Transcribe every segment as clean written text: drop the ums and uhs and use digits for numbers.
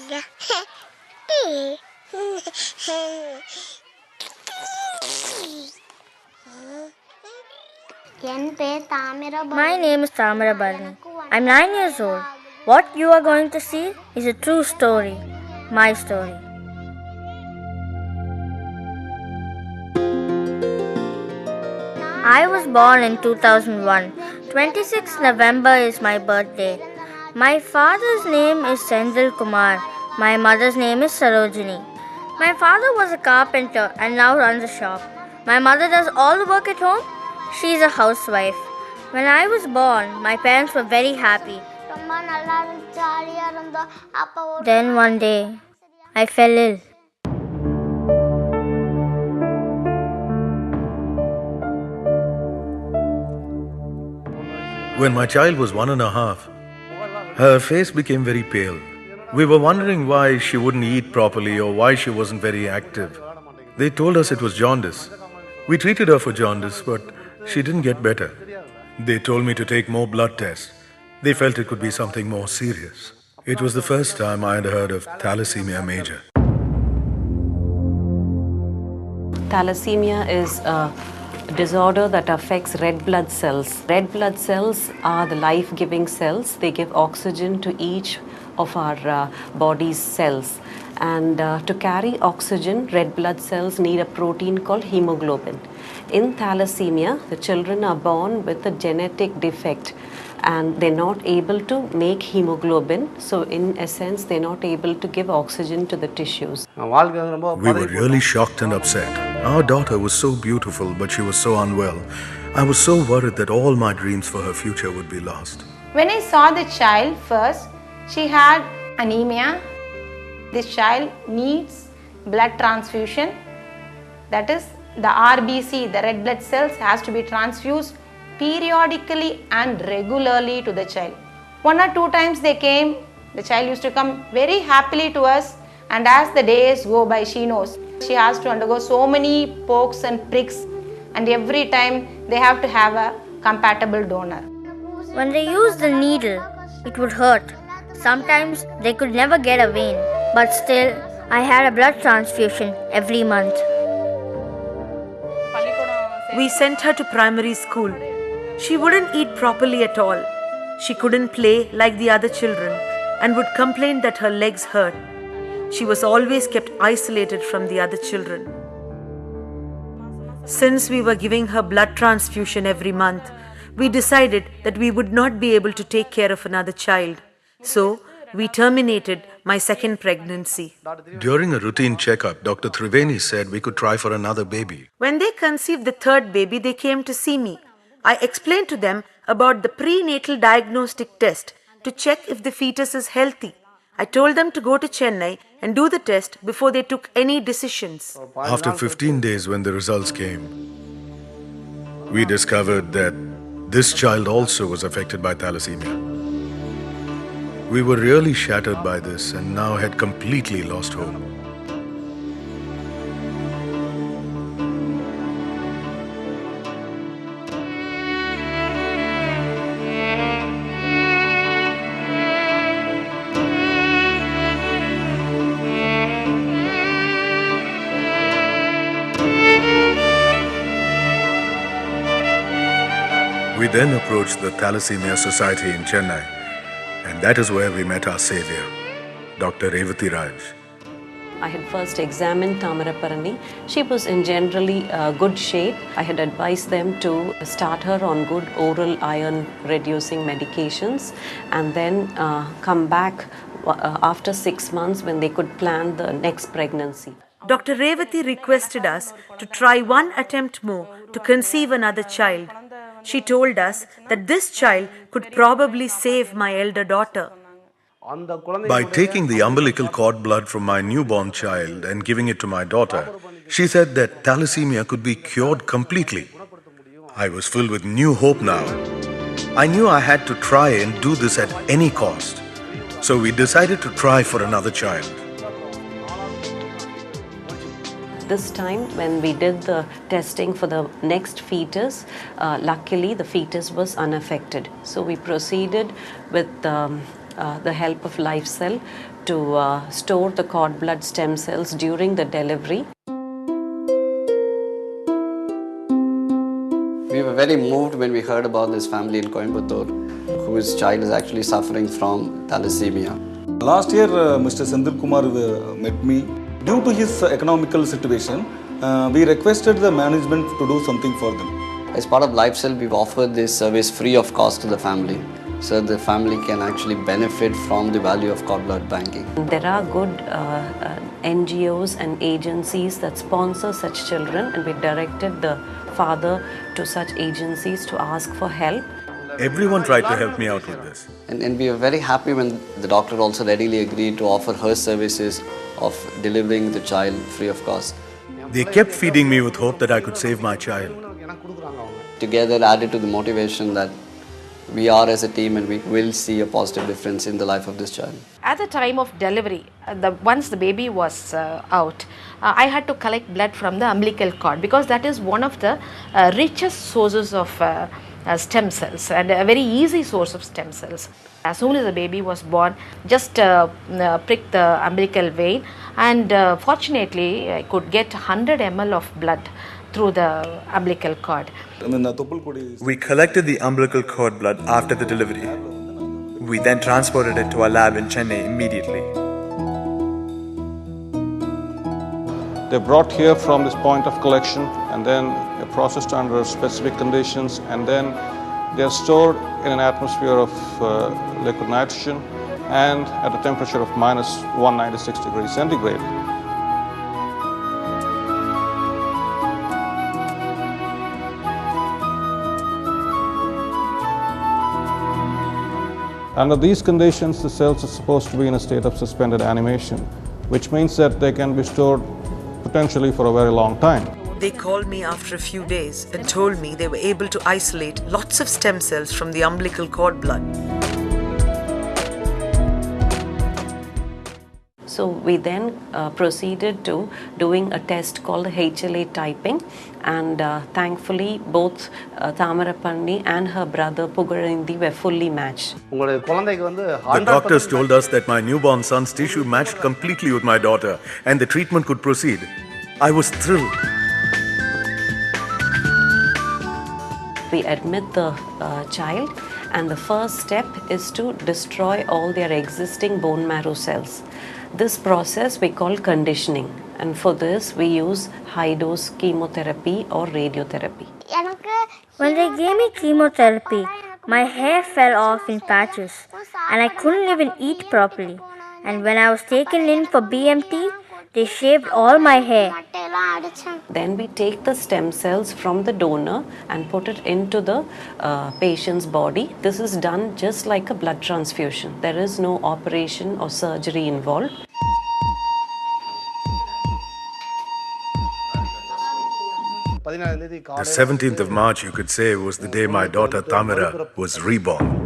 My name is Thamirabarani. I'm 9 years old. What you are going to see is a true story. My story. I was born in 2001. 26th November is my birthday. My father's name is Sendil Kumar. My mother's name is Sarojini. My father was a carpenter and now runs a shop. My mother does all the work at home. She is a housewife. When I was born, my parents were very happy. Then one day, I fell ill. When my child was 1.5, her face became very pale. We were wondering why she wouldn't eat properly or why she wasn't very active. They told us it was jaundice. We treated her for jaundice, but she didn't get better. They told me to take more blood tests. They felt it could be something more serious. It was the first time I had heard of thalassemia major. Thalassemia is a disorder that affects red blood cells. Red blood cells are the life-giving cells. They give oxygen to each of our body's cells. And to carry oxygen, red blood cells need a protein called hemoglobin. In thalassemia, the children are born with a genetic defect and they're not able to make hemoglobin. So in essence, they're not able to give oxygen to the tissues. We were really shocked and upset. Our daughter was so beautiful, but she was so unwell. I was so worried that all my dreams for her future would be lost. When I saw the child first, she had anemia. This child needs blood transfusion. That is, the RBC, the red blood cells, has to be transfused periodically and regularly to the child. 1 or 2 times they came, the child used to come very happily to us, and as the days go by, she knows she has to undergo so many pokes and pricks, and every time they have to have a compatible donor. When they used the needle, it would hurt. Sometimes they could never get a vein, but still, I had a blood transfusion every month. We sent her to primary school. She wouldn't eat properly at all. She couldn't play like the other children and would complain that her legs hurt. She was always kept isolated from the other children. Since we were giving her blood transfusion every month, we decided that we would not be able to take care of another child. So, we terminated my second pregnancy. During a routine checkup, Dr. Triveni said we could try for another baby. When they conceived the third baby, they came to see me. I explained to them about the prenatal diagnostic test to check if the fetus is healthy. I told them to go to Chennai and do the test before they took any decisions. After 15 days, when the results came, we discovered that this child also was affected by thalassemia. We were really shattered by this and now had completely lost hope. We then approached the Thalassemia Society in Chennai, and that is where we met our savior, Dr. Revati Raj. I had first examined Thamirabarani. She was in generally good shape. I had advised them to start her on good oral iron reducing medications and then come back after 6 months when they could plan the next pregnancy. Dr. Revati requested us to try one attempt more to conceive another child. She told us that this child could probably save my elder daughter. By taking the umbilical cord blood from my newborn child and giving it to my daughter, she said that thalassemia could be cured completely. I was filled with new hope now. I knew I had to try and do this at any cost. So we decided to try for another child. This time when we did the testing for the next fetus, luckily the fetus was unaffected. So we proceeded with the help of LifeCell to store the cord blood stem cells during the delivery. We were very moved when we heard about this family in Coimbatore whose child is actually suffering from thalassemia. Last year, Mr. Sendil Kumar met me. Due to his economical situation, we requested the management to do something for them. As part of LifeCell, we've offered this service free of cost to the family, so the family can actually benefit from the value of cord blood banking. There are good NGOs and agencies that sponsor such children, and we directed the father to such agencies to ask for help. Everyone tried to help me out with this. And we were very happy when the doctor also readily agreed to offer her services of delivering the child free of cost. They kept feeding me with hope that I could save my child. Together added to the motivation that we are as a team and we will see a positive difference in the life of this child. At the time of delivery, once the baby was out, I had to collect blood from the umbilical cord because that is one of the richest sources of stem cells and a very easy source of stem cells. As soon as the baby was born, just prick the umbilical vein, and fortunately I could get 100 ml of blood through the umbilical cord. We collected the umbilical cord blood after the delivery. We then transported it to our lab in Chennai immediately. They're brought here from this point of collection and then they're processed under specific conditions, and then they're stored in an atmosphere of liquid nitrogen and at a temperature of minus 196 degrees centigrade. Under these conditions, the cells are supposed to be in a state of suspended animation, which means that they can be stored potentially for a very long time. They called me after a few days and told me they were able to isolate lots of stem cells from the umbilical cord blood. So we then proceeded to doing a test called HLA typing, and thankfully both Thamarapanni and her brother Pugarindi were fully matched. The doctors told us that my newborn son's tissue matched completely with my daughter and the treatment could proceed. I was thrilled. We admit the child, and the first step is to destroy all their existing bone marrow cells. This process we call conditioning, and for this we use high-dose chemotherapy or radiotherapy. When they gave me chemotherapy, my hair fell off in patches and I couldn't even eat properly. And when I was taken in for BMT, they shaved all my hair. Then we take the stem cells from the donor and put it into the patient's body. This is done just like a blood transfusion. There is no operation or surgery involved. The 17th of March, you could say, was the day my daughter Tamara was reborn.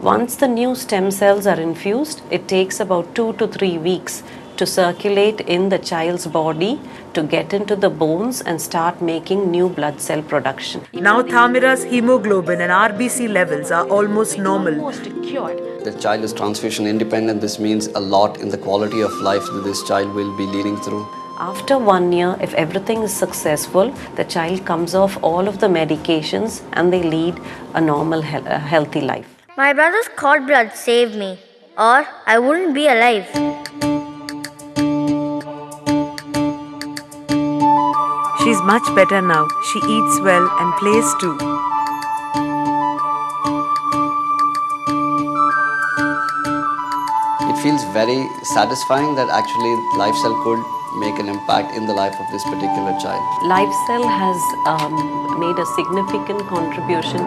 Once the new stem cells are infused, it takes about 2 to 3 weeks to circulate in the child's body to get into the bones and start making new blood cell production. Now Thamira's hemoglobin and RBC levels are almost normal. Almost cured. The child is transfusion independent. This means a lot in the quality of life that this child will be leading through. After 1 year, if everything is successful, the child comes off all of the medications and they lead a normal, healthy life. My brother's cord blood saved me, or I wouldn't be alive. She's much better now. She eats well and plays too. It feels very satisfying that actually LifeCell could make an impact in the life of this particular child. LifeCell has made a significant contribution.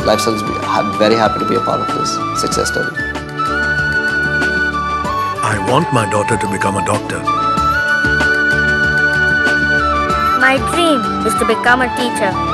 Lifecell is very happy to be a part of this success story. I want my daughter to become a doctor. My dream is to become a teacher.